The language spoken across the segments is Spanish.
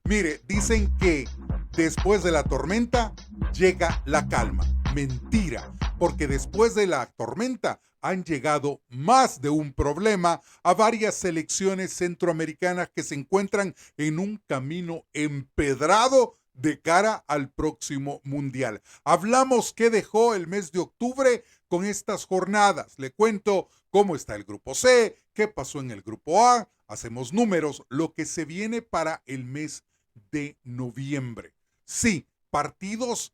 Mire, dicen que después de la tormenta llega la calma. Mentira, porque después de la tormenta han llegado más de un problema a varias selecciones centroamericanas que se encuentran en un camino empedrado de cara al próximo mundial. Hablamos qué dejó el mes de octubre con estas jornadas. Le cuento cómo está el grupo C, qué pasó en el grupo A, hacemos números, lo que se viene para el mes de noviembre. Sí, partidos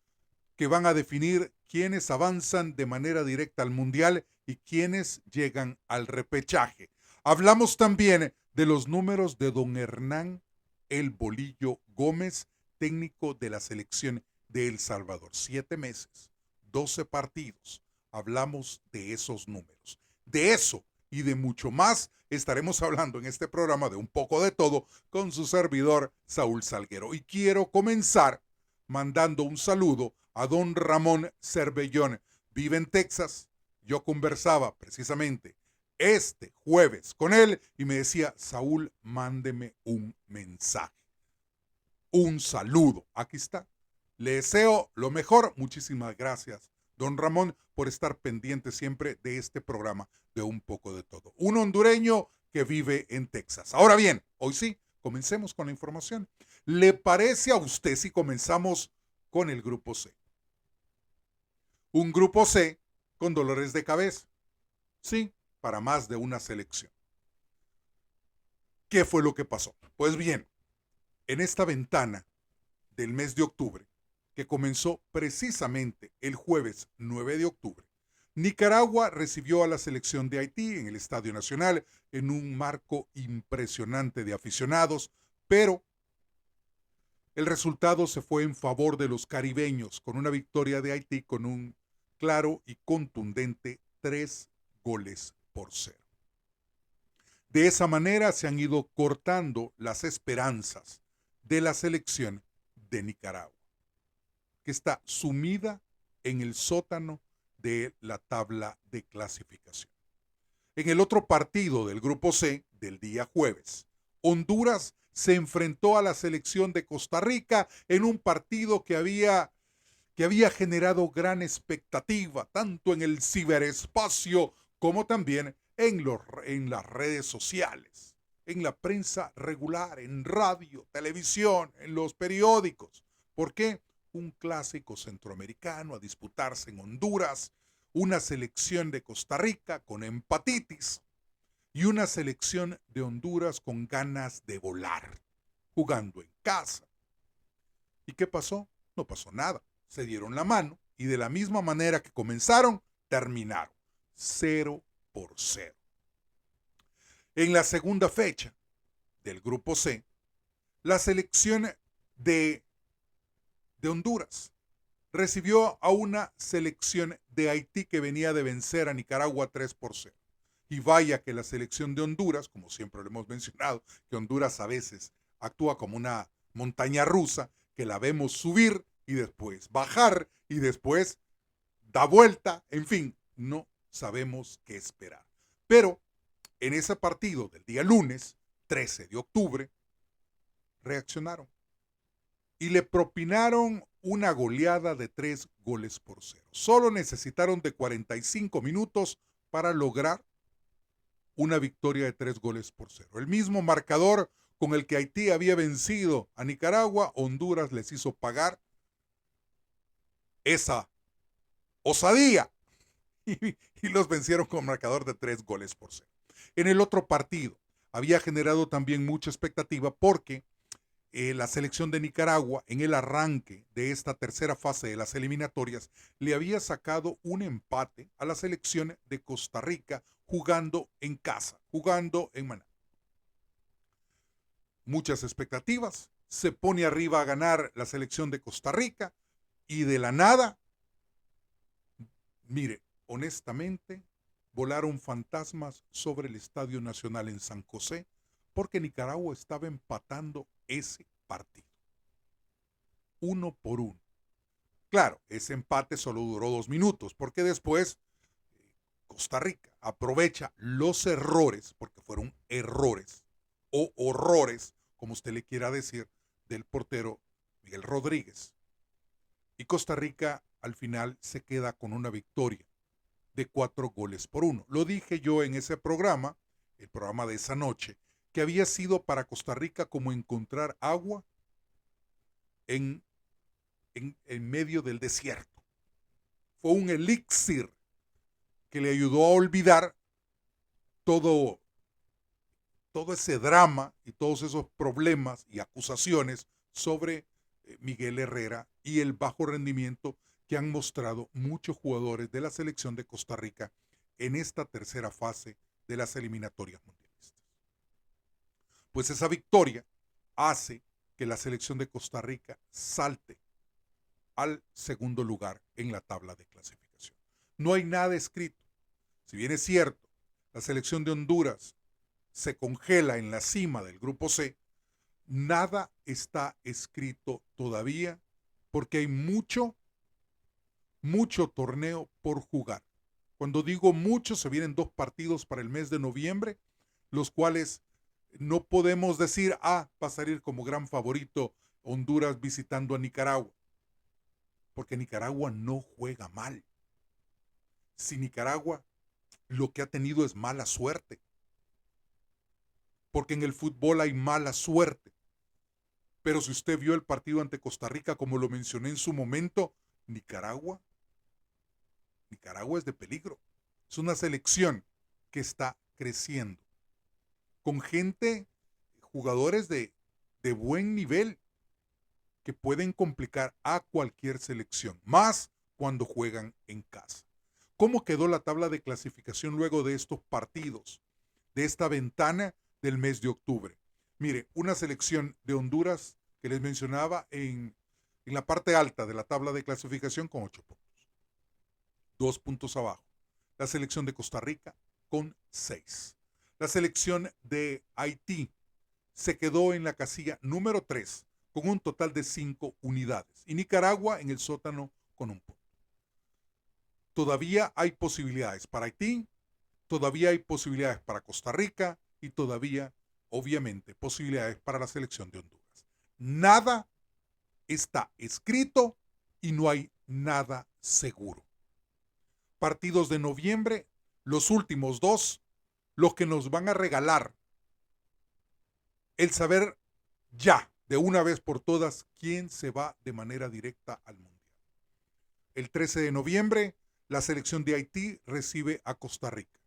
que van a definir quiénes avanzan de manera directa al Mundial y quiénes llegan al repechaje. Hablamos también de los números de don Hernán El Bolillo Gómez, técnico de la selección de El Salvador. 7 meses, 12 partidos. Hablamos de esos números. De eso y de mucho más estaremos hablando en este programa de un poco de todo con su servidor Saúl Salguero. Y quiero comenzar mandando un saludo a don Ramón Cervellón. Vive en Texas. Yo conversaba precisamente este jueves con él y me decía, Saúl, mándeme un mensaje. Un saludo. Aquí está. Le deseo lo mejor. Muchísimas gracias, don Ramón, por estar pendiente siempre de este programa de Un Poco de Todo. Un hondureño que vive en Texas. Ahora bien, hoy sí, comencemos con la información. ¿Le parece a usted si comenzamos con el grupo C? Un grupo C con dolores de cabeza. Sí, para más de una selección. ¿Qué fue lo que pasó? Pues bien, en esta ventana del mes de octubre, que comenzó precisamente el jueves 9 de octubre, Nicaragua recibió a la selección de Haití en el Estadio Nacional en un marco impresionante de aficionados, pero el resultado se fue en favor de los caribeños con una victoria de Haití con un claro y contundente 3-0. De esa manera se han ido cortando las esperanzas de la selección de Nicaragua, que está sumida en el sótano de la tabla de clasificación. En el otro partido del grupo C del día jueves, Honduras se enfrentó a la selección de Costa Rica en un partido que había generado gran expectativa, tanto en el ciberespacio como también en las redes sociales, en la prensa regular, en radio, televisión, en los periódicos. ¿Por qué? Un clásico centroamericano a disputarse en Honduras, una selección de Costa Rica con empatitis y una selección de Honduras con ganas de volar, jugando en casa. ¿Y qué pasó? No pasó nada. Se dieron la mano y de la misma manera que comenzaron, terminaron 0-0. En la segunda fecha del grupo C, la selección de, de Honduras recibió a una selección de Haití que venía de vencer a Nicaragua 3-0. Y vaya que la selección de Honduras, como siempre lo hemos mencionado, que Honduras a veces actúa como una montaña rusa, que la vemos subir y después bajar y después da vuelta, en fin, no sabemos qué esperar. Pero en ese partido del día lunes, 13 de octubre, reaccionaron y le propinaron una goleada de 3-0. Solo necesitaron de 45 minutos para lograr una victoria de 3-0. El mismo marcador con el que Haití había vencido a Nicaragua, Honduras les hizo pagar esa osadía y los vencieron con marcador de 3-0. En el otro partido había generado también mucha expectativa porque la selección de Nicaragua en el arranque de esta tercera fase de las eliminatorias le había sacado un empate a la selección de Costa Rica jugando en casa, jugando en Maná. Muchas expectativas, se pone arriba a ganar la selección de Costa Rica y de la nada, mire, honestamente, volaron fantasmas sobre el Estadio Nacional en San José porque Nicaragua estaba empatando ese partido. 1-1. Claro, ese empate solo duró 2 minutos porque después Costa Rica aprovecha los errores, porque fueron errores o horrores, como usted le quiera decir, del portero Miguel Rodríguez. Y Costa Rica al final se queda con una victoria de 4-1. Lo dije yo en ese programa, el programa de esa noche, que había sido para Costa Rica como encontrar agua en medio del desierto. Fue un elixir que le ayudó a olvidar todo ese drama y todos esos problemas y acusaciones sobre Miguel Herrera y el bajo rendimiento que han mostrado muchos jugadores de la selección de Costa Rica en esta tercera fase de las eliminatorias mundialistas. Pues esa victoria hace que la selección de Costa Rica salte al segundo lugar en la tabla de clasificación. No hay nada escrito. Si bien es cierto, la selección de Honduras se congela en la cima del grupo C, nada está escrito todavía porque hay mucho torneo por jugar. Cuando digo mucho, se vienen 2 partidos para el mes de noviembre, los cuales no podemos decir, va a salir como gran favorito Honduras visitando a Nicaragua, porque Nicaragua no juega mal. Si Nicaragua lo que ha tenido es mala suerte, porque en el fútbol hay mala suerte. Pero si usted vio el partido ante Costa Rica, como lo mencioné en su momento, Nicaragua es de peligro. Es una selección que está creciendo, con gente, jugadores de buen nivel, que pueden complicar a cualquier selección, más cuando juegan en casa. ¿Cómo quedó la tabla de clasificación luego de estos partidos, de esta ventana del mes de octubre? Mire, una selección de Honduras que les mencionaba en la parte alta de la tabla de clasificación con 8 puntos. 2 puntos abajo. La selección de Costa Rica con 6. La selección de Haití se quedó en la casilla número 3 con un total de 5 unidades. Y Nicaragua en el sótano con 1 punto. Todavía hay posibilidades para Haití, todavía hay posibilidades para Costa Rica y todavía, obviamente, posibilidades para la selección de Honduras. Nada está escrito y no hay nada seguro. Partidos de noviembre, los últimos 2, los que nos van a regalar el saber ya, de una vez por todas, quién se va de manera directa al Mundial. El 13 de noviembre, la selección de Haití recibe a Costa Rica.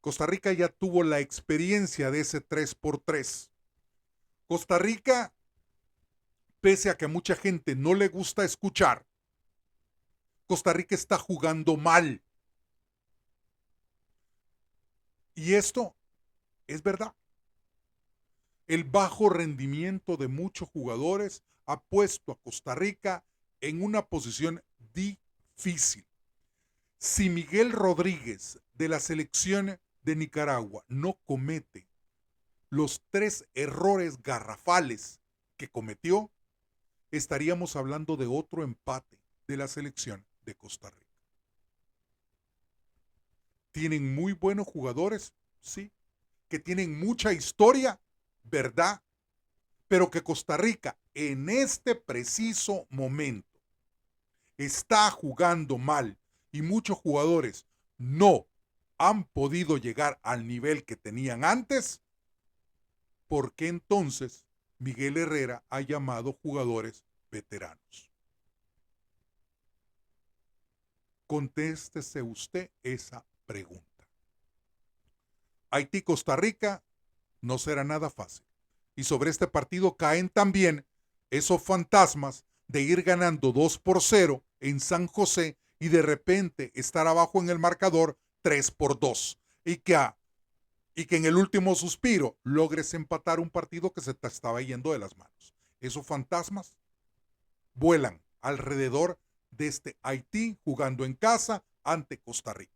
Costa Rica ya tuvo la experiencia de ese 3-3. Costa Rica, pese a que a mucha gente no le gusta escuchar, Costa Rica está jugando mal. Y esto es verdad. El bajo rendimiento de muchos jugadores ha puesto a Costa Rica en una posición difícil. Si Miguel Rodríguez de la selección de Nicaragua no comete los 3 errores garrafales que cometió, estaríamos hablando de otro empate de la selección de Costa Rica. ¿Tienen muy buenos jugadores? Sí. ¿Que tienen mucha historia? ¿Verdad? Pero que Costa Rica en este preciso momento está jugando mal y muchos jugadores no han podido llegar al nivel que tenían antes, ¿por qué entonces Miguel Herrera ha llamado jugadores veteranos? Contéstese usted esa pregunta. Haití-Costa Rica no será nada fácil. Y sobre este partido caen también esos fantasmas de ir ganando 2-0 en San José y de repente estar abajo en el marcador 3-2. Y que en el último suspiro logres empatar un partido que se te estaba yendo de las manos. Esos fantasmas vuelan alrededor de este Haití jugando en casa ante Costa Rica.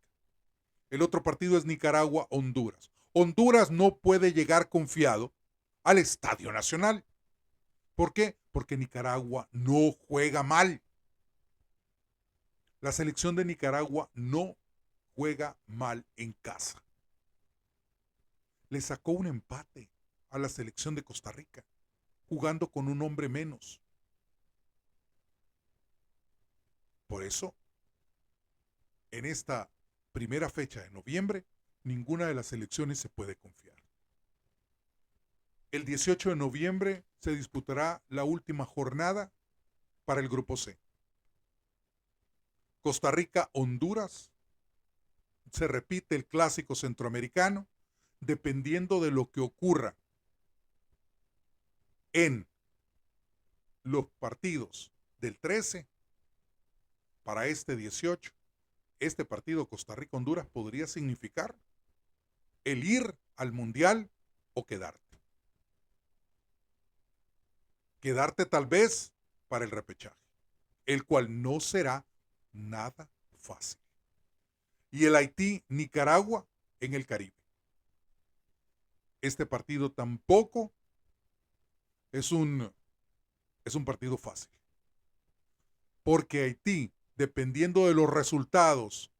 El otro partido es Nicaragua-Honduras. Honduras no puede llegar confiado al Estadio Nacional. ¿Por qué? Porque Nicaragua no juega mal. La selección de Nicaragua no juega mal en casa. Le sacó un empate a la selección de Costa Rica. jugando con un hombre menos. Por eso, en esta primera fecha de noviembre, ninguna de las selecciones se puede confiar. El 18 de noviembre se disputará la última jornada para el Grupo C. Costa Rica, Honduras, se repite el clásico centroamericano, dependiendo de lo que ocurra en los partidos del 13 para este 18. Este partido Costa Rica-Honduras podría significar el ir al Mundial o quedarte. Quedarte tal vez para el repechaje, el cual no será nada fácil. Y el Haití-Nicaragua en el Caribe. Este partido tampoco es un partido fácil. Porque Haití, dependiendo de los resultados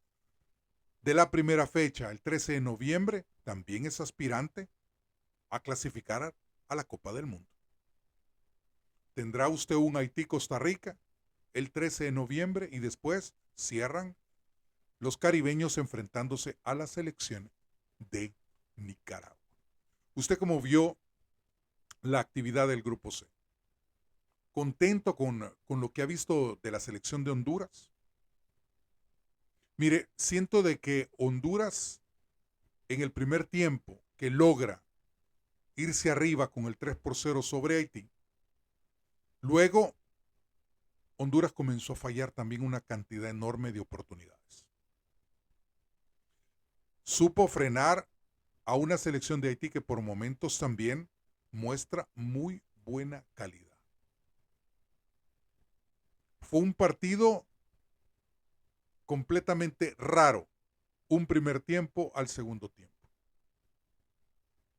de la primera fecha, el 13 de noviembre, también es aspirante a clasificar a la Copa del Mundo. Tendrá usted un Haití-Costa Rica el 13 de noviembre y después cierran los caribeños enfrentándose a la selección de Nicaragua. ¿Usted cómo vio la actividad del Grupo C? ¿Contento con lo que ha visto de la selección de Honduras? Mire, siento de que Honduras en el primer tiempo que logra irse arriba con el 3-0 sobre Haití, luego Honduras comenzó a fallar también una cantidad enorme de oportunidades. Supo frenar a una selección de Haití que por momentos también muestra muy buena calidad. Fue un partido completamente raro, un primer tiempo al segundo tiempo.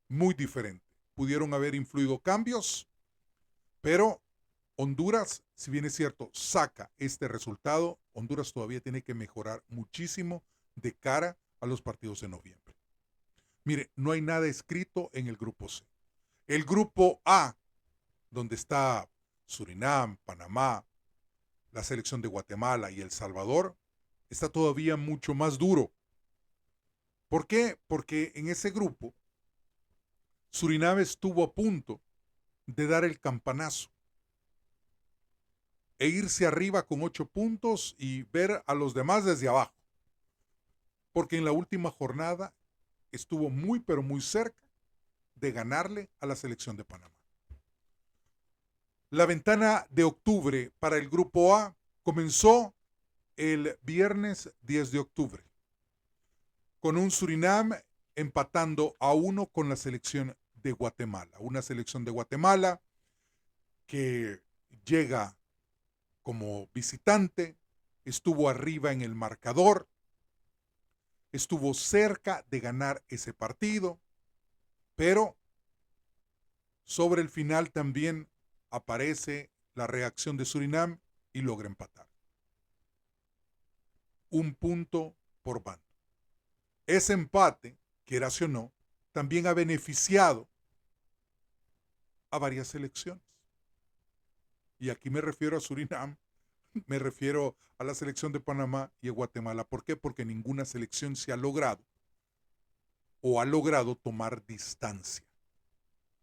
Muy diferente. Pudieron haber influido cambios, pero Honduras, si bien es cierto, saca este resultado, Honduras todavía tiene que mejorar muchísimo de cara a los partidos de noviembre. Mire, no hay nada escrito en el grupo C. El grupo A, donde está Surinam, Panamá, la selección de Guatemala y El Salvador, está todavía mucho más duro. ¿Por qué? Porque en ese grupo, Surinam estuvo a punto de dar el campanazo e irse arriba con 8 puntos y ver a los demás desde abajo. Porque en la última jornada estuvo muy pero muy cerca de ganarle a la selección de Panamá. La ventana de octubre para el grupo A comenzó el viernes 10 de octubre con un Surinam empatando a 1 con la selección de Guatemala. Una selección de Guatemala que llega como visitante, estuvo arriba en el marcador, estuvo cerca de ganar ese partido, pero sobre el final también aparece la reacción de Surinam y logra empatar. Un punto por bando. Ese empate, quieras o no, también ha beneficiado a varias selecciones. Y aquí me refiero a Surinam, me refiero a la selección de Panamá y a Guatemala. ¿Por qué? Porque ninguna selección se ha logrado o ha logrado tomar distancia.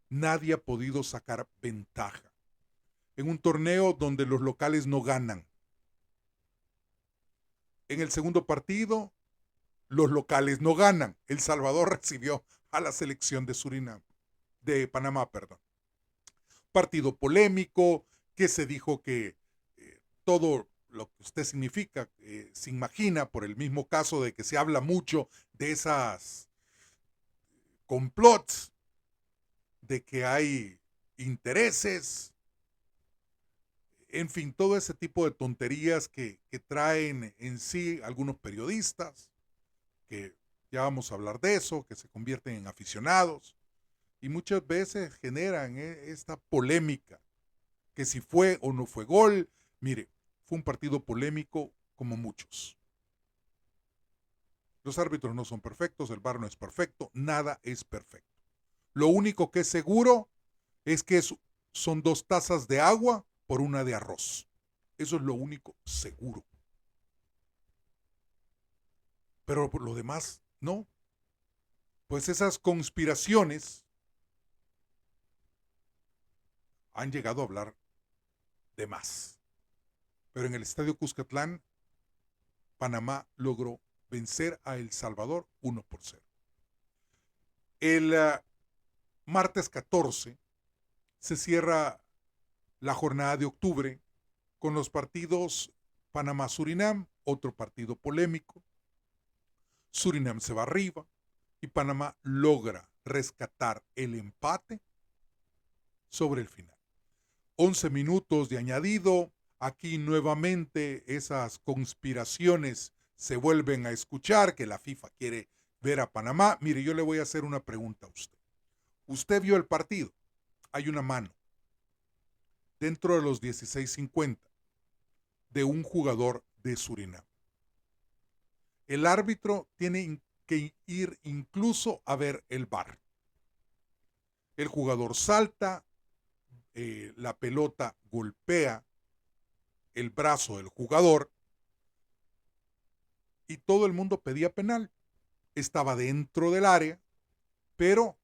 Nadie ha podido sacar ventaja en un torneo donde los locales no ganan. En el segundo partido, los locales no ganan. El Salvador recibió a la selección de Surinam, de Panamá, perdón. Partido polémico, que se dijo que todo lo que usted significa, se imagina por el mismo caso de que se habla mucho de esas complots, de que hay intereses, en fin, todo ese tipo de tonterías que traen en sí algunos periodistas, que ya vamos a hablar de eso, que se convierten en aficionados y muchas veces generan esta polémica, que si fue o no fue gol. Mire, fue un partido polémico como muchos. Los árbitros no son perfectos, el VAR no es perfecto, nada es perfecto. Lo único que es seguro es que es son 2 tazas de agua por una de arroz. Eso es lo único seguro. Pero por lo demás, no. Pues esas conspiraciones han llegado a hablar de más. Pero en el Estadio Cuscatlán, Panamá logró vencer a El Salvador 1-0. El martes 14 se cierra la jornada de octubre con los partidos Panamá-Surinam, otro partido polémico. Surinam se va arriba y Panamá logra rescatar el empate sobre el final. 11 minutos de añadido. Aquí nuevamente esas conspiraciones se vuelven a escuchar, que la FIFA quiere ver a Panamá. Mire, yo le voy a hacer una pregunta a usted. Usted vio el partido. Hay una mano dentro de los 16:50 de un jugador de Surinam. El árbitro tiene que ir incluso a ver el VAR. El jugador salta, la pelota golpea el brazo del jugador y todo el mundo pedía penal. Estaba dentro del área, pero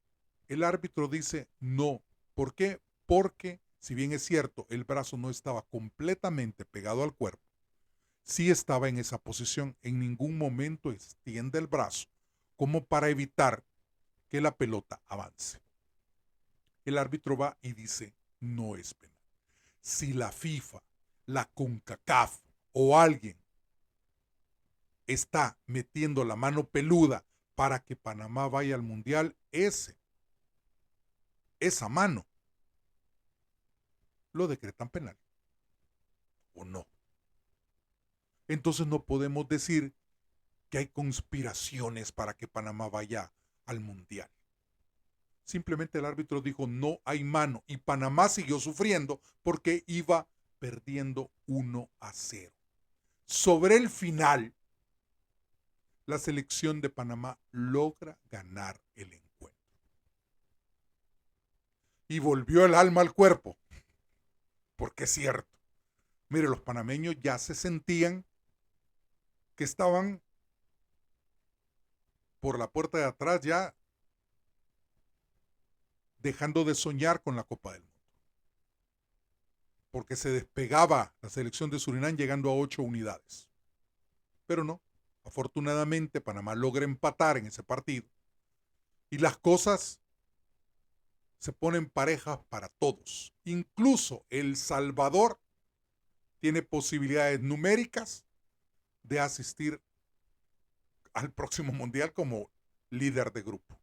el árbitro dice no. ¿Por qué? Porque, si bien es cierto, el brazo no estaba completamente pegado al cuerpo, sí estaba en esa posición. En ningún momento extiende el brazo como para evitar que la pelota avance. El árbitro va y dice no es penal. Si la FIFA, la CONCACAF o alguien está metiendo la mano peluda para que Panamá vaya al Mundial, esa mano lo decretan penal o no. Entonces no podemos decir que hay conspiraciones para que Panamá vaya al Mundial. Simplemente el árbitro dijo no hay mano y Panamá siguió sufriendo porque iba perdiendo 1-0. Sobre el final, la selección de Panamá logra ganar el encuentro. Y volvió el alma al cuerpo, porque es cierto. Mire, los panameños ya se sentían que estaban por la puerta de atrás ya dejando de soñar con la Copa del Mundo. Porque se despegaba la selección de Surinam llegando a 8 unidades. Pero no, afortunadamente Panamá logra empatar en ese partido. Y las cosas se ponen parejas para todos. Incluso El Salvador tiene posibilidades numéricas de asistir al próximo mundial como líder de grupo.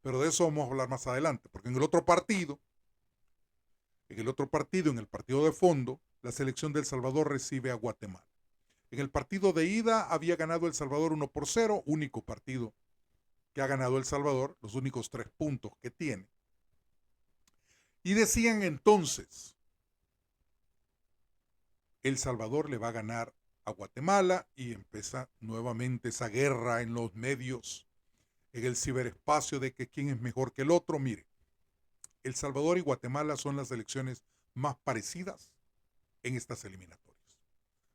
Pero de eso vamos a hablar más adelante, porque en el partido, en el partido de fondo, la selección de El Salvador recibe a Guatemala. En el partido de ida había ganado El Salvador 1-0, único partido que ha ganado El Salvador, los únicos 3 puntos que tiene. Y decían entonces, El Salvador le va a ganar a Guatemala y empieza nuevamente esa guerra en los medios, en el ciberespacio de que quién es mejor que el otro. Mire, El Salvador y Guatemala son las selecciones más parecidas en estas eliminatorias.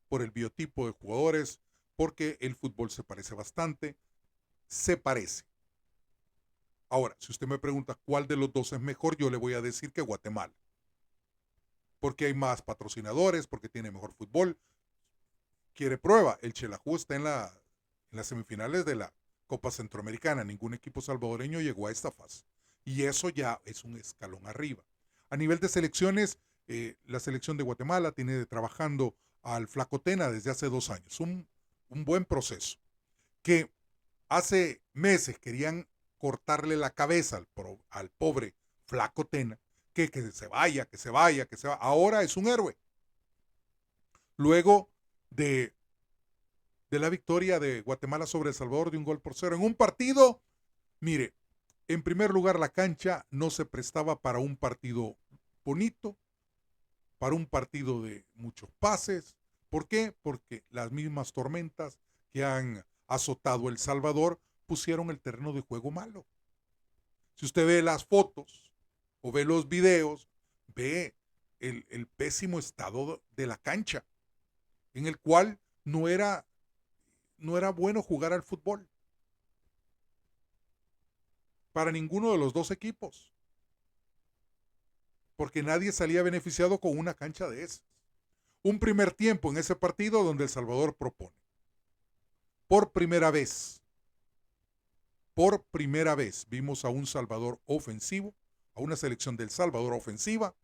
Por el biotipo de jugadores, porque el fútbol se parece bastante, se parece. Ahora, si usted me pregunta cuál de los dos es mejor, yo le voy a decir que Guatemala. Porque hay más patrocinadores, porque tiene mejor fútbol. Quiere prueba, el Xelajú está en las semifinales de la Copa Centroamericana. Ningún equipo salvadoreño llegó a esta fase. Y eso ya es un escalón arriba. A nivel de selecciones, la selección de Guatemala tiene trabajando al Flaco Tena desde hace 2 años. Un buen proceso. Que hace meses querían cortarle la cabeza al pobre Flaco Tena, que se vaya, que se vaya, que se vaya. Ahora es un héroe. Luego de la victoria de Guatemala sobre El Salvador de 1-0 en un partido, mire, en primer lugar la cancha no se prestaba para un partido bonito, para un partido de muchos pases. ¿Por qué? Porque las mismas tormentas que han azotado El Salvador pusieron el terreno de juego malo. Si usted ve las fotos o ve los videos, ve el pésimo estado de la cancha, en el cual no era bueno jugar al fútbol para ninguno de los dos equipos, porque nadie salía beneficiado con una cancha de esas. Un primer tiempo en ese partido donde El Salvador propone. Por primera vez vimos a un Salvador ofensivo, a una selección del Salvador ofensiva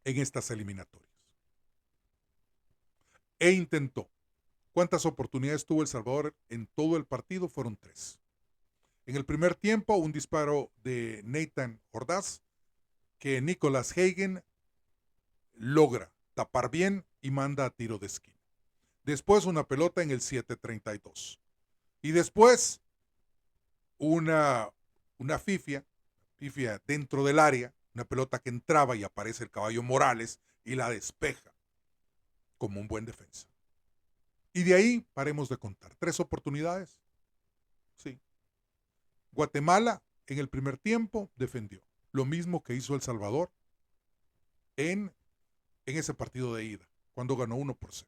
en estas eliminatorias. E intentó. ¿Cuántas oportunidades tuvo El Salvador en todo el partido? Fueron 3. En el primer tiempo, un disparo de Nathan Ordaz que Nicolas Hagen logra tapar bien y manda a tiro de esquina. Después una pelota en el 7:32. Y después una fifia dentro del área, una pelota que entraba y aparece el Caballo Morales y la despeja como un buen defensa. Y de ahí paremos de contar. 3 oportunidades. Sí. Guatemala en el primer tiempo defendió. Lo mismo que hizo El Salvador en ese partido de ida, cuando ganó 1-0.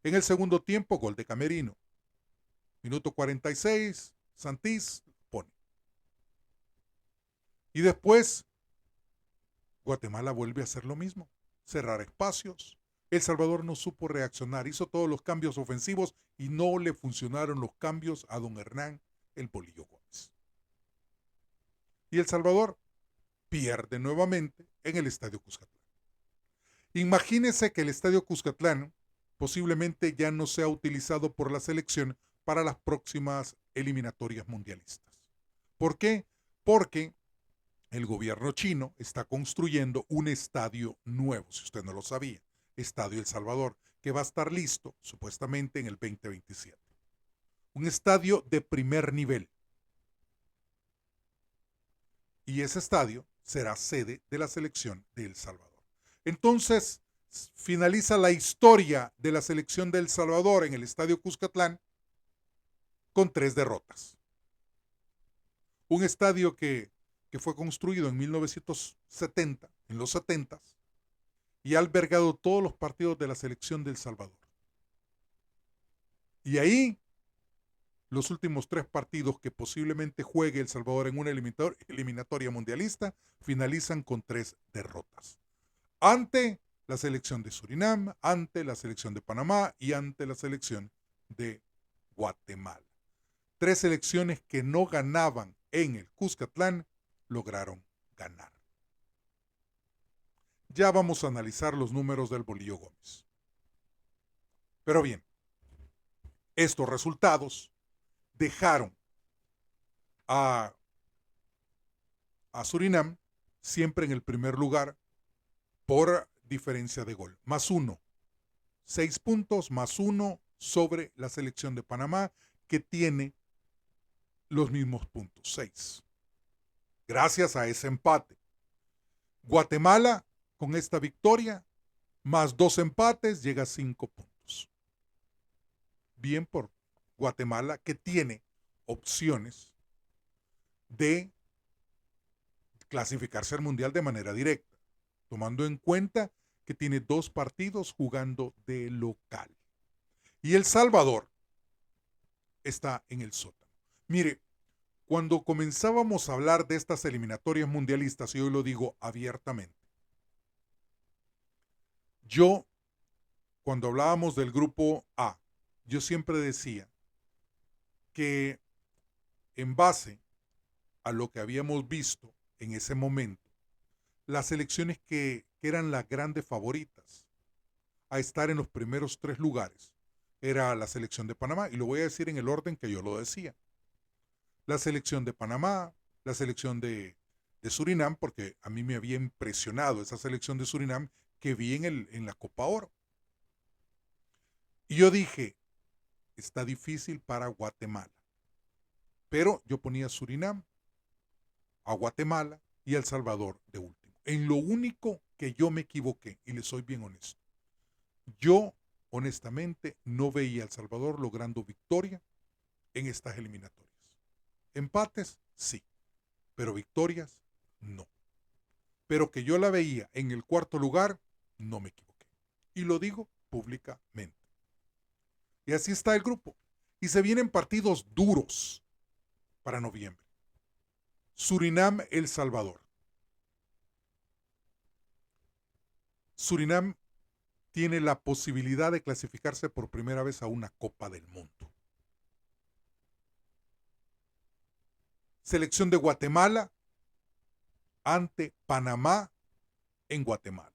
En el segundo tiempo, gol de Camerino. Minuto 46, Santís pone. Y después, Guatemala vuelve a hacer lo mismo. Cerrar espacios. El Salvador no supo reaccionar. Hizo todos los cambios ofensivos y no le funcionaron los cambios a don Hernán el Bolillo Gómez. Y El Salvador pierde nuevamente en el Estadio Cuscatlán. Imagínense que el Estadio Cuscatlán posiblemente ya no sea utilizado por la selección para las próximas eliminatorias mundialistas. ¿Por qué? Porque el gobierno chino está construyendo un estadio nuevo, si usted no lo sabía, Estadio El Salvador, que va a estar listo supuestamente en el 2027. Un estadio de primer nivel. Y ese estadio será sede de la selección de El Salvador. Entonces, finaliza la historia de la selección de El Salvador en el Estadio Cuscatlán con 3 derrotas. Un estadio que fue construido en 1970, en los 70, y ha albergado todos los partidos de la selección de El Salvador. Y ahí, los últimos 3 partidos que posiblemente juegue El Salvador en una eliminatoria mundialista, finalizan con 3 derrotas. Ante la selección de Surinam, ante la selección de Panamá y ante la selección de Guatemala. 3 selecciones que no ganaban en el Cuscatlán lograron ganar. Ya vamos a analizar los números del Bolillo Gómez. Pero bien, estos resultados dejaron a Surinam siempre en el primer lugar por diferencia de gol. +1. 6 puntos, +1 sobre la selección de Panamá, que tiene los mismos puntos, 6. Gracias a ese empate. Guatemala, con esta victoria, +2 empates, llega a 5 puntos. Bien por Guatemala, que tiene opciones de clasificarse al Mundial de manera directa, tomando en cuenta que tiene 2 partidos jugando de local. Y El Salvador está en el sótano. Mire, cuando comenzábamos a hablar de estas eliminatorias mundialistas, y hoy lo digo abiertamente, cuando hablábamos del grupo A, yo siempre decía que en base a lo que habíamos visto en ese momento, las selecciones que eran las grandes favoritas a estar en los primeros 3 lugares era la selección de Panamá, y lo voy a decir en el orden que yo lo decía. La selección de Panamá, la selección de Surinam, porque a mí me había impresionado esa selección de Surinam que vi en la Copa Oro. Y yo dije, está difícil para Guatemala. Pero yo ponía a Surinam, a Guatemala y a El Salvador de último. En lo único que yo me equivoqué, y le soy bien honesto, yo honestamente no veía a El Salvador logrando victoria en estas eliminatorias. Empates, sí, pero victorias, no. pero que yo la veía en el cuarto lugar, no me equivoqué. Y lo digo públicamente. Y así está el grupo. Y se vienen partidos duros para noviembre. Surinam, El Salvador. Surinam tiene la posibilidad de clasificarse por primera vez a una Copa del Mundo. Selección de Guatemala ante Panamá en Guatemala.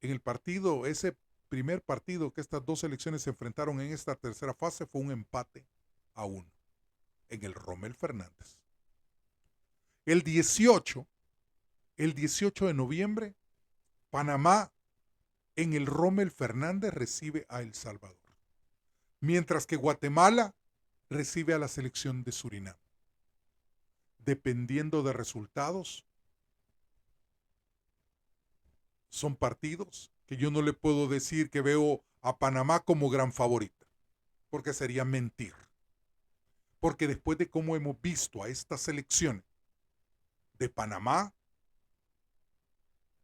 En el partido, ese primer partido que estas dos selecciones se enfrentaron en esta tercera fase fue un empate a 1 en el Rommel Fernández. El 18 de noviembre, Panamá en el Rommel Fernández recibe a El Salvador, mientras que Guatemala recibe a la selección de Surinam. Dependiendo de resultados, son partidos que yo no le puedo decir que veo a Panamá como gran favorita, porque sería mentir. Porque después de cómo hemos visto a esta selección de Panamá,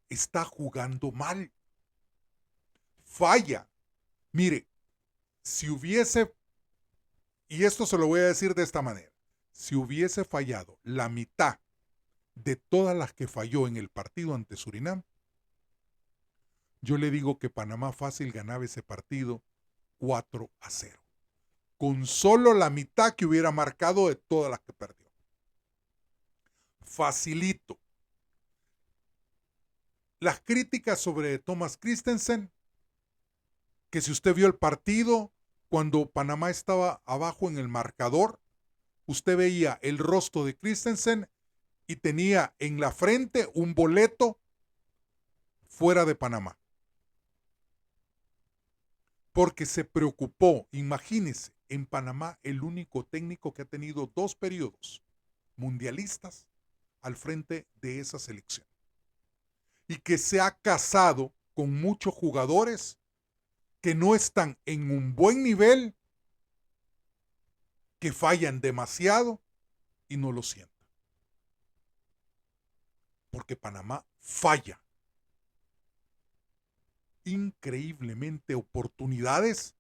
está jugando mal. Falla. Mire, si hubiese, y esto se lo voy a decir de esta manera, si hubiese fallado la mitad de todas las que falló en el partido ante Surinam, yo le digo que Panamá fácil ganaba ese partido 4-0. Con solo la mitad que hubiera marcado de todas las que perdió. Facilito. Las críticas sobre Thomas Christensen, que si usted vio el partido, cuando Panamá estaba abajo en el marcador, usted veía el rostro de Christensen y tenía en la frente un boleto fuera de Panamá. Porque se preocupó, imagínense, en Panamá el único técnico que ha tenido 2 periodos mundialistas al frente de esa selección. Y que se ha casado con muchos jugadores que no están en un buen nivel, que fallan demasiado y no lo sientan. Porque Panamá falla increíblemente oportunidades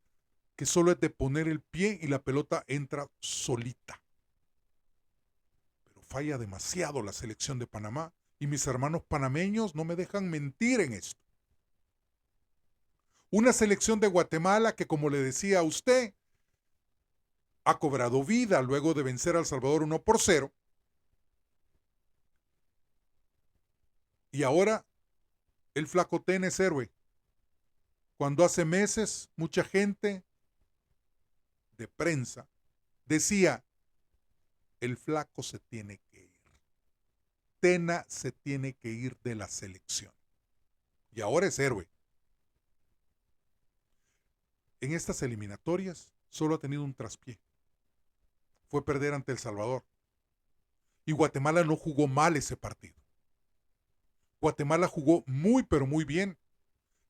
que solo es de poner el pie y la pelota entra solita. Pero falla demasiado la selección de Panamá y mis hermanos panameños no me dejan mentir en esto. Una selección de Guatemala que, como le decía a usted, ha cobrado vida luego de vencer a El Salvador 1-0. Y ahora el Flaco Tena es héroe. Cuando hace meses mucha gente de prensa decía, el Flaco se tiene que ir. Tena se tiene que ir de la selección. Y ahora es héroe. En estas eliminatorias solo ha tenido un traspié. Fue perder ante El Salvador. Y Guatemala no jugó mal ese partido. Guatemala jugó muy, pero muy bien.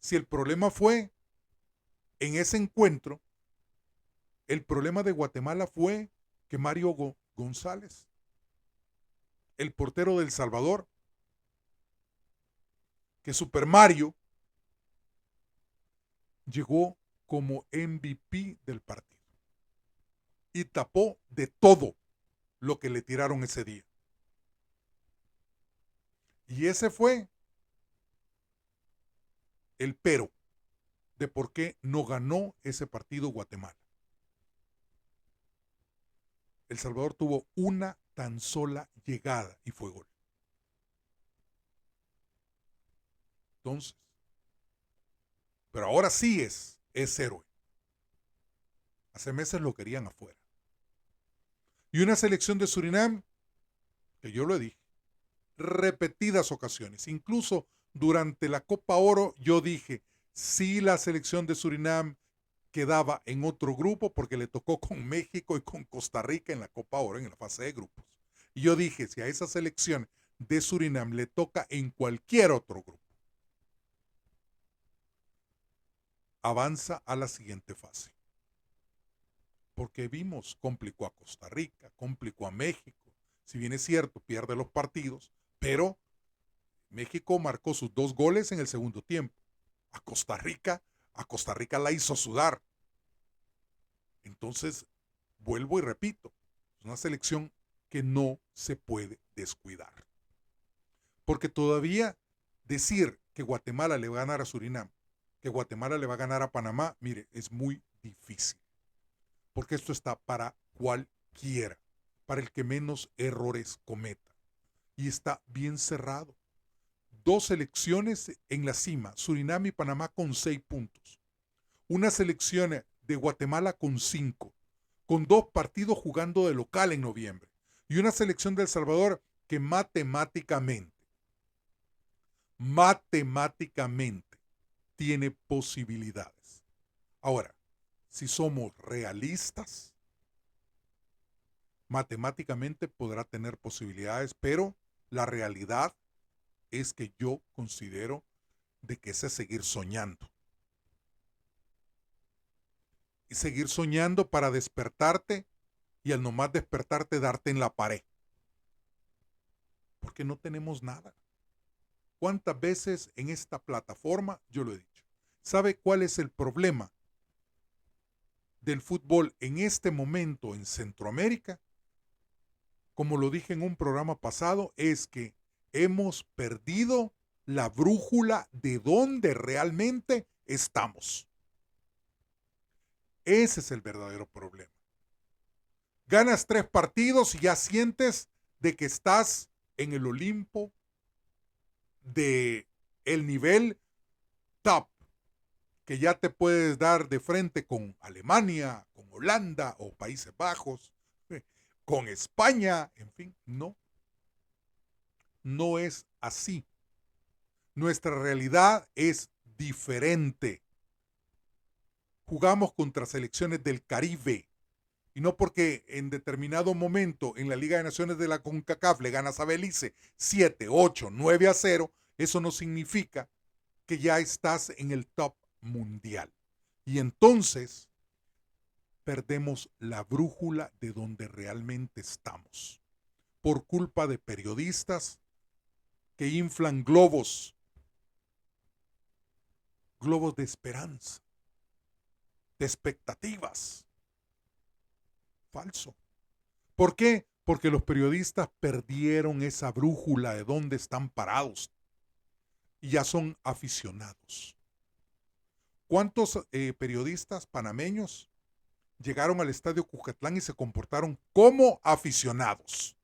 Si el problema fue en ese encuentro, el problema de Guatemala fue que Mario González, el portero de El Salvador, que Super Mario llegó como MVP del partido y tapó de todo lo que le tiraron ese día. Y ese fue el pero de por qué no ganó ese partido Guatemala. El Salvador tuvo una tan sola llegada y fue gol. Entonces, pero ahora sí es héroe. Hace meses lo querían afuera. Y una selección de Surinam, que yo lo dije, repetidas ocasiones, incluso durante la Copa Oro yo dije, si la selección de Surinam quedaba en otro grupo porque le tocó con México y con Costa Rica en la Copa Oro, en la fase de grupos. Y yo dije, si a esa selección de Surinam le toca en cualquier otro grupo, avanza a la siguiente fase. Porque vimos, complicó a Costa Rica, complicó a México. Si bien es cierto, pierde los partidos, pero México marcó sus 2 goles en el segundo tiempo. A Costa Rica la hizo sudar. Entonces, vuelvo y repito, es una selección que no se puede descuidar. Porque todavía decir que Guatemala le va a ganar a Surinam, que Guatemala le va a ganar a Panamá, mire, es muy difícil. Porque esto está para cualquiera, para el que menos errores cometa. Y está bien cerrado. 2 selecciones en la cima, Surinam y Panamá con 6 puntos. Una selección de Guatemala con 5, con 2 partidos jugando de local en noviembre. Y una selección de El Salvador que matemáticamente tiene posibilidades. Ahora, si somos realistas, matemáticamente podrá tener posibilidades, pero la realidad es que yo considero de que es seguir soñando. Y seguir soñando para despertarte y al nomás despertarte darte en la pared. Porque no tenemos nada. ¿Cuántas veces en esta plataforma yo lo he dicho? ¿Sabe cuál es el problema del fútbol en este momento en Centroamérica? Como lo dije en un programa pasado, es que hemos perdido la brújula de dónde realmente estamos. Ese es el verdadero problema. Ganas 3 partidos y ya sientes de que estás en el Olimpo de el nivel top, que ya te puedes dar de frente con Alemania, con Holanda o Países Bajos, con España, en fin, no. No es así. Nuestra realidad es diferente. Jugamos contra selecciones del Caribe. Y no porque en determinado momento en la Liga de Naciones de la CONCACAF le ganas a Belice 7, 8, 9-0, eso no significa que ya estás en el top mundial. Y entonces perdemos la brújula de donde realmente estamos. Por culpa de periodistas que inflan globos de esperanza, de expectativas. Falso. ¿Por qué? Porque los periodistas perdieron esa brújula de dónde están parados y ya son aficionados. ¿Cuántos periodistas panameños llegaron al Estadio Cuscatlán y se comportaron como aficionados?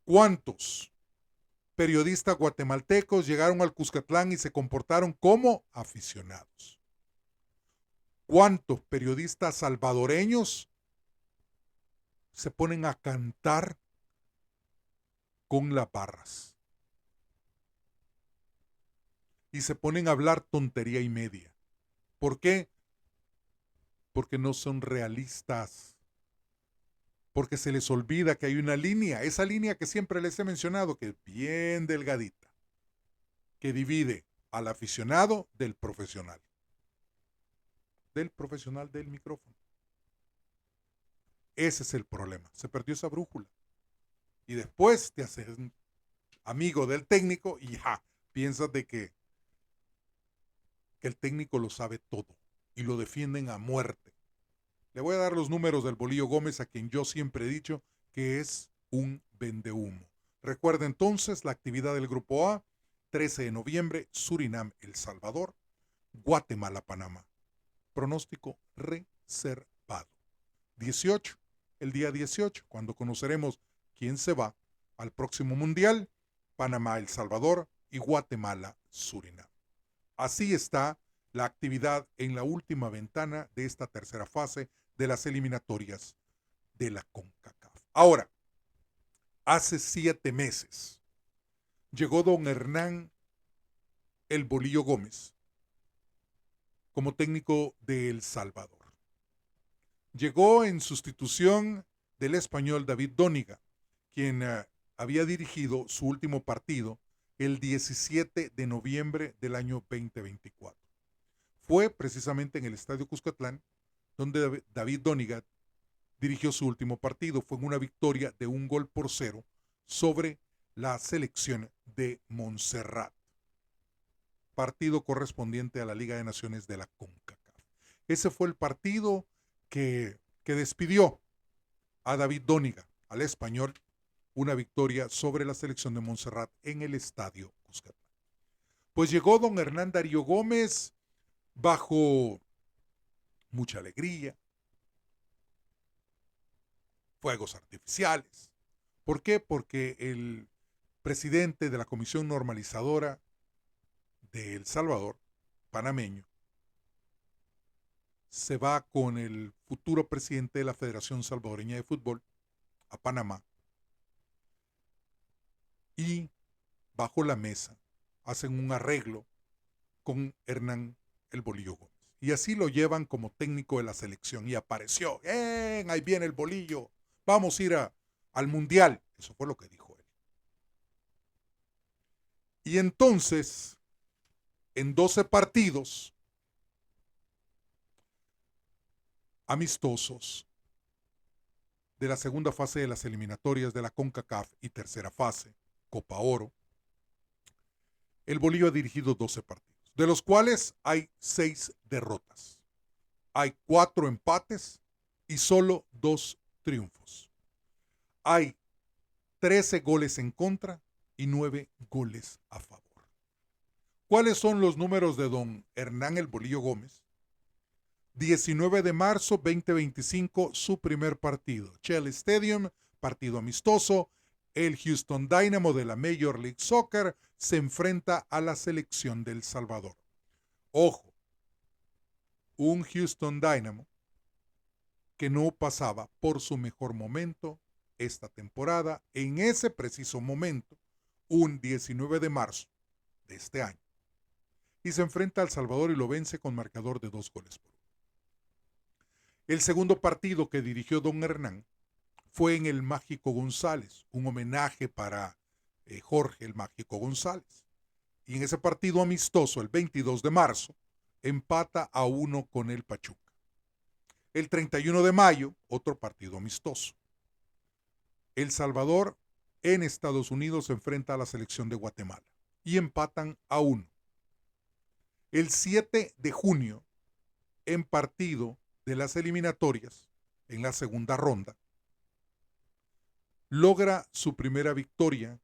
¿Cuántos periodistas guatemaltecos llegaron al Cuscatlán y se comportaron como aficionados? ¿Cuántos periodistas salvadoreños se ponen a cantar con las barras? Y se ponen a hablar tontería y media. ¿Por qué? Porque no son realistas. Porque se les olvida que hay una línea, esa línea que siempre les he mencionado, que es bien delgadita, que divide al aficionado del profesional del micrófono. Ese es el problema. Se perdió esa brújula. Y después te haces amigo del técnico y ya piensas de que el técnico lo sabe todo y lo defienden a muerte. Le voy a dar los números del Bolillo Gómez, a quien yo siempre he dicho que es un vendehumo. Recuerda entonces la actividad del Grupo A: 13 de noviembre, Surinam, El Salvador, Guatemala, Panamá. Pronóstico reservado. 18, el día 18, cuando conoceremos quién se va al próximo Mundial: Panamá, El Salvador y Guatemala, Surinam. Así está la actividad en la última ventana de esta tercera fase de las eliminatorias de la CONCACAF. Ahora, hace 7 meses llegó don Hernán El Bolillo Gómez como técnico de El Salvador. Llegó en sustitución del español David Dóniga, quien había dirigido su último partido el 17 de noviembre del año 2024. Fue precisamente en el Estadio Cuscatlán donde David Dóniga dirigió su último partido. Fue en una victoria de 1-0 sobre la selección de Montserrat, partido correspondiente a la Liga de Naciones de la CONCACAF. Ese fue el partido que despidió a David Dóniga, al español, una victoria sobre la selección de Montserrat en el Estadio Cuscatlán. Pues llegó don Hernán Darío Gómez bajo mucha alegría, fuegos artificiales. ¿Por qué? Porque el presidente de la Comisión Normalizadora de El Salvador, panameño, se va con el futuro presidente de la Federación Salvadoreña de Fútbol a Panamá y bajo la mesa hacen un arreglo con Hernán El Bolillo Gómez. Y así lo llevan como técnico de la selección y apareció, ahí viene el Bolillo, vamos a ir al Mundial. Eso fue lo que dijo él. Y entonces, en 12 partidos amistosos de la segunda fase de las eliminatorias de la CONCACAF y tercera fase, Copa Oro, el Bolillo ha dirigido 12 partidos, de los cuales hay 6 derrotas. Hay 4 empates y solo 2 triunfos. Hay 13 goles en contra y 9 goles a favor. ¿Cuáles son los números de don Hernán El Bolillo Gómez? 19 de marzo 2025, su primer partido. Shell Stadium, partido amistoso. El Houston Dynamo de la Major League Soccer se enfrenta a la selección de El Salvador. Ojo, un Houston Dynamo que no pasaba por su mejor momento esta temporada, en ese preciso momento, un 19 de marzo de este año. Y se enfrenta a El Salvador y lo vence con marcador de 2 goles por 1. El segundo partido que dirigió don Hernán fue en el Mágico González, un homenaje para Jorge el Mágico González. Y en ese partido amistoso, el 22 de marzo, empata a 1 con el Pachuca. El 31 de mayo, otro partido amistoso. El Salvador en Estados Unidos se enfrenta a la selección de Guatemala y empatan a 1. El 7 de junio, en partido de las eliminatorias, en la segunda ronda, logra su primera victoria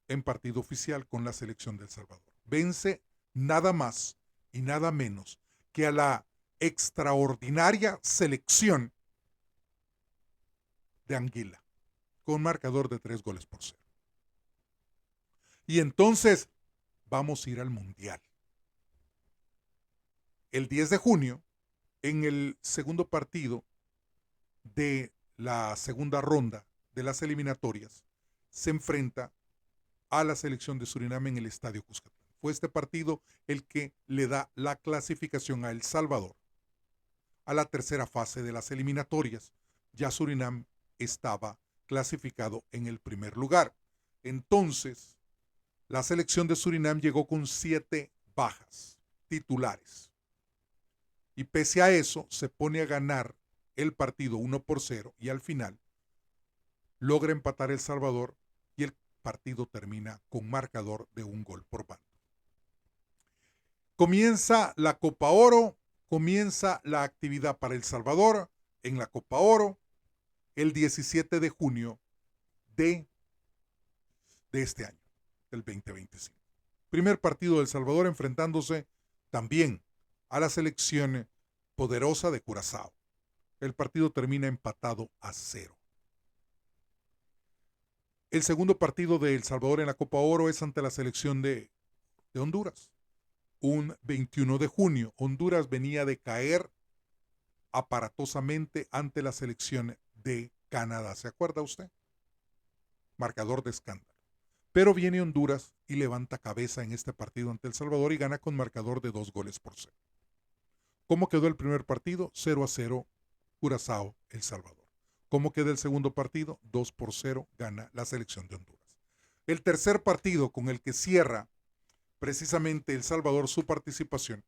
en partido oficial con la selección de El Salvador. Vence nada más y nada menos que a la extraordinaria selección de Anguila, con marcador de 3 goles por 0. Y entonces vamos a ir al Mundial. El 10 de junio, en el segundo partido de la segunda ronda de las eliminatorias, se enfrenta a la selección de Surinam en el Estadio Cuscatlán. Fue este partido el que le da la clasificación a El Salvador a la tercera fase de las eliminatorias. Ya Surinam estaba clasificado en el primer lugar. Entonces, la selección de Surinam llegó con 7 bajas titulares. Y pese a eso, se pone a ganar el partido 1 por 0 y al final logra empatar El Salvador y el partido termina con marcador de 1 gol por bando. Comienza la Copa Oro, comienza la actividad para El Salvador en la Copa Oro el 17 de junio de este año, del 2025. Primer partido de El Salvador enfrentándose también a la selección poderosa de Curazao. El partido termina empatado a 0. El segundo partido de El Salvador en la Copa Oro es ante la selección de Honduras. Un 21 de junio, Honduras venía de caer aparatosamente ante la selección de Canadá. ¿Se acuerda usted? Marcador de escándalo. Pero viene Honduras y levanta cabeza en este partido ante El Salvador y gana con marcador de 2 goles por 0. ¿Cómo quedó el primer partido? 0 a 0, Curazao, El Salvador. ¿Cómo queda el segundo partido? 2 por 0, gana la selección de Honduras. El tercer partido con el que cierra precisamente El Salvador su participación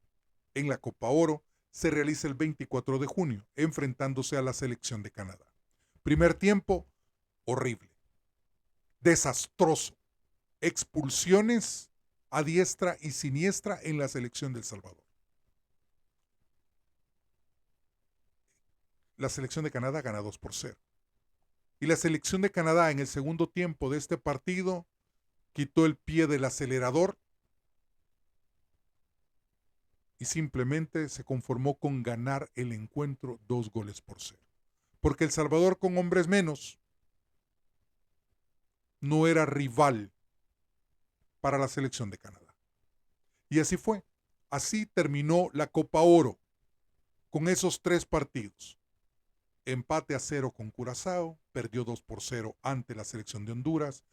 en la Copa Oro se realiza el 24 de junio, enfrentándose a la selección de Canadá. Primer tiempo, horrible. desastroso. Expulsiones a diestra y siniestra en la selección de El Salvador. La selección de Canadá gana 2-0. Y la selección de Canadá en el segundo tiempo de este partido quitó el pie del acelerador y simplemente se conformó con ganar el encuentro 2-0. Porque El Salvador, con hombres menos, no era rival para la selección de Canadá. Y así fue. Así terminó la Copa Oro con esos 3 partidos. Empate a 0 con Curazao, perdió 2-0 ante la selección de Honduras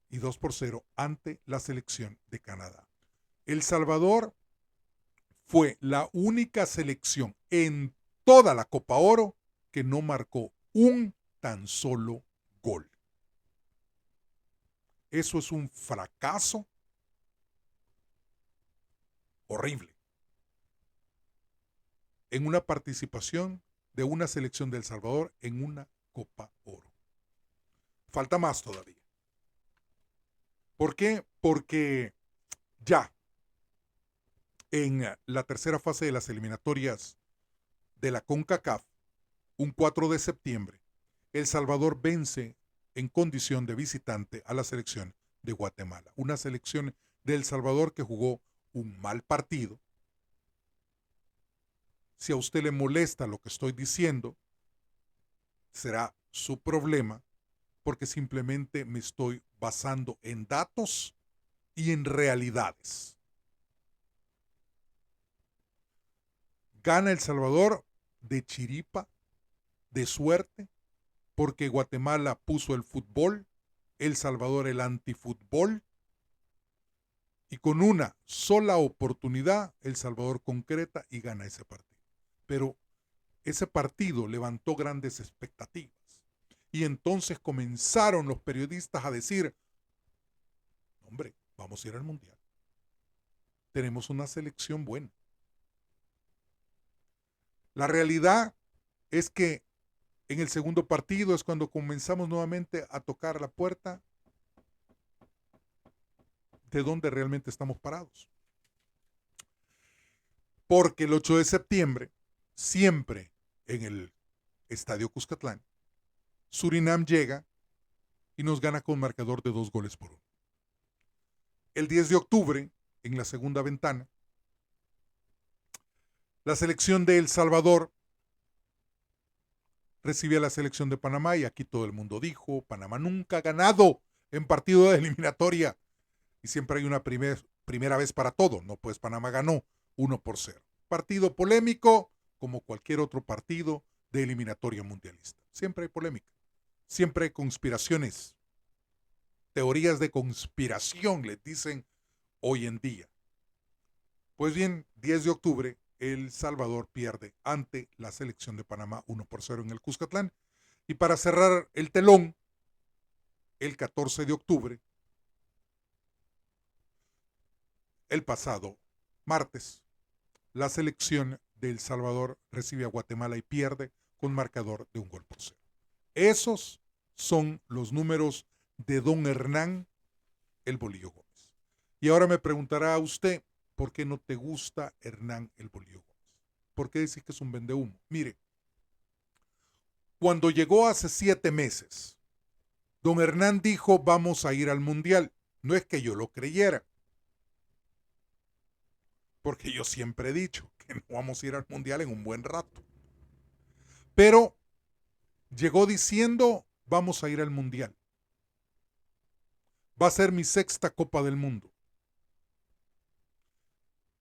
y 2-0 ante la selección de Canadá. El Salvador fue la única selección en toda la Copa Oro que no marcó un tan solo gol. Eso es un fracaso horrible en una participación de una selección de El Salvador en una Copa Oro. Falta más todavía. ¿Por qué? Porque ya en la tercera fase de las eliminatorias de la CONCACAF, un 4 de septiembre, El Salvador vence en condición de visitante a la selección de Guatemala. Una selección de El Salvador que jugó un mal partido. Si a usted le molesta lo que estoy diciendo, será su problema, porque simplemente me estoy basando en datos y en realidades. Gana El Salvador de chiripa, de suerte, porque Guatemala puso el fútbol, El Salvador el antifútbol, y con una sola oportunidad El Salvador concreta y gana ese partido. Pero ese partido levantó grandes expectativas. Y entonces comenzaron los periodistas a decir, hombre, vamos a ir al Mundial. Tenemos una selección buena. La realidad es que en el segundo partido es cuando comenzamos nuevamente a tocar la puerta de donde realmente estamos parados. Porque el 8 de septiembre, siempre en el Estadio Cuscatlán, Surinam llega y nos gana con marcador de 2-1. El 10 de octubre, en la segunda ventana, la selección de El Salvador recibe a la selección de Panamá y aquí todo el mundo dijo, Panamá nunca ha ganado en partido de eliminatoria y siempre hay una primera vez para todo, ¿no? Pues Panamá ganó 1-0. Partido polémico como cualquier otro partido de eliminatoria mundialista. Siempre hay polémica, siempre hay conspiraciones, teorías de conspiración, les dicen hoy en día. Pues bien, 10 de octubre, El Salvador pierde ante la selección de Panamá 1-0 en el Cuscatlán. Y para cerrar el telón, el 14 de octubre, el pasado martes, la selección de El Salvador recibe a Guatemala y pierde con marcador de 1-0. Esos son los números de don Hernán El Bolillo Gómez. Y ahora me preguntará a usted, ¿por qué no te gusta Hernán El Bolillo Gómez? ¿Por qué decís que es un vendehumo? Mire, cuando llegó hace 7 meses, don Hernán dijo, vamos a ir al Mundial. No es que yo lo creyera, porque yo siempre he dicho que no vamos a ir al Mundial en un buen rato. Pero llegó diciendo, vamos a ir al Mundial. Va a ser mi 6ª Copa del Mundo.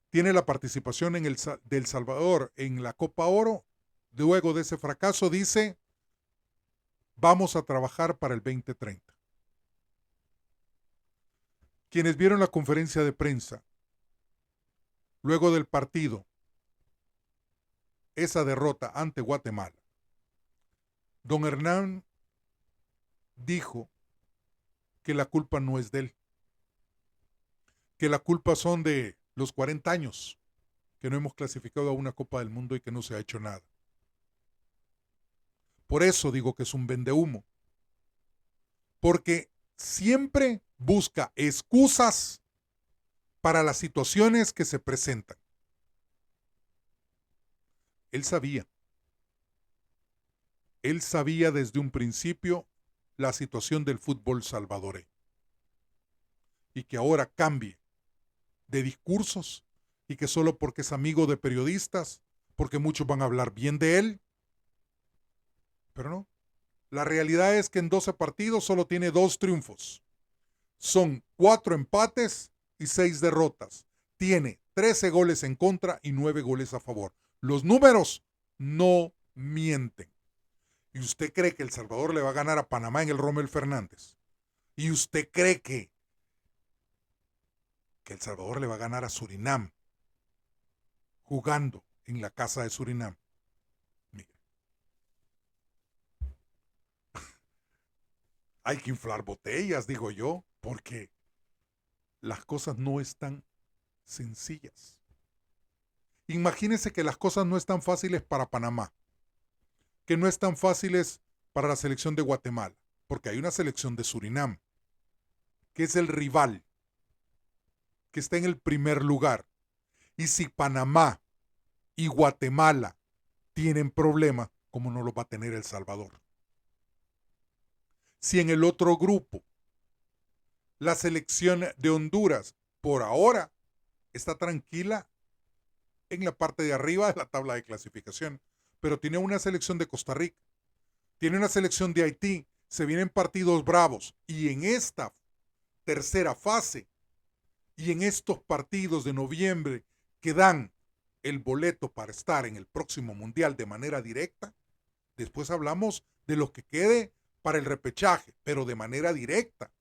Tiene la participación de El Salvador en la Copa Oro. Luego de ese fracaso dice, vamos a trabajar para el 2030. Quienes vieron la conferencia de prensa, luego del partido, esa derrota ante Guatemala, don Hernán dijo que la culpa no es de él, que la culpa son de los 40 años que no hemos clasificado a una Copa del Mundo y que no se ha hecho nada. Por eso digo que es un vendehumo, porque siempre busca excusas para las situaciones que se presentan. Él sabía desde un principio la situación del fútbol salvadoreño. Y que ahora cambie de discursos y que solo porque es amigo de periodistas, porque muchos van a hablar bien de él. Pero no. La realidad es que en 12 partidos solo tiene 2 triunfos. Son 4 empates y 6 derrotas. Tiene 13 goles en contra y 9 goles a favor. Los números no mienten. ¿Y usted cree que El Salvador le va a ganar a Panamá en el Rommel Fernández? ¿Y usted cree que El Salvador le va a ganar a Surinam jugando en la casa de Surinam? Mire, hay que inflar botellas, digo yo, porque las cosas no están sencillas. Imagínense que las cosas no están fáciles para Panamá, que no están fáciles para la selección de Guatemala, porque hay una selección de Surinam, que es el rival, que está en el primer lugar. Y si Panamá y Guatemala tienen problemas, ¿cómo no los va a tener El Salvador? Si en el otro grupo la selección de Honduras por ahora está tranquila en la parte de arriba de la tabla de clasificación, pero tiene una selección de Costa Rica, tiene una selección de Haití, se vienen partidos bravos, y en esta tercera fase y en estos partidos de noviembre que dan el boleto para estar en el próximo mundial de manera directa, después hablamos de lo que quede para el repechaje, pero de manera directa.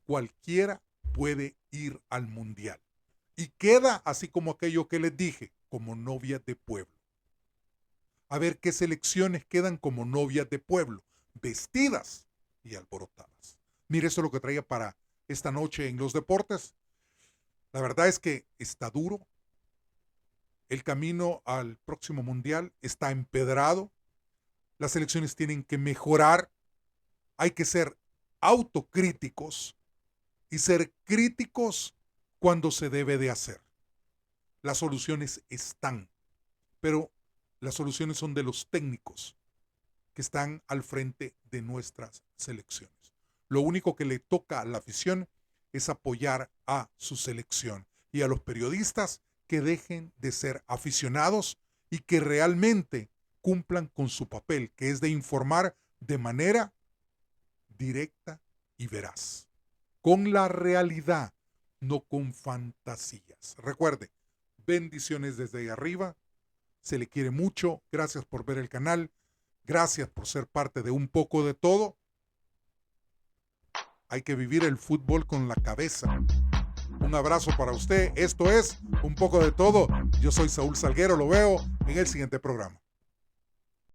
Cualquiera puede ir al mundial. Y queda, así como aquello que les dije, como novias de pueblo. A ver qué selecciones quedan como novias de pueblo, vestidas y alborotadas. Mire, eso es lo que traía para esta noche en los deportes. La verdad es que está duro. El camino al próximo mundial está empedrado. Las selecciones tienen que mejorar. Hay que ser autocríticos y ser críticos cuando se debe de hacer. Las soluciones están, pero las soluciones son de los técnicos que están al frente de nuestras selecciones. Lo único que le toca a la afición es apoyar a su selección, y a los periodistas que dejen de ser aficionados y que realmente cumplan con su papel, que es de informar de manera directa y veraz, con la realidad, no con fantasías. Recuerde, bendiciones desde ahí arriba, se le quiere mucho, gracias por ver el canal, gracias por ser parte de un poco de todo. Hay que vivir el fútbol con la cabeza. Un abrazo para usted, esto es Un Poco de Todo, yo soy Saúl Salguero, lo veo en el siguiente programa.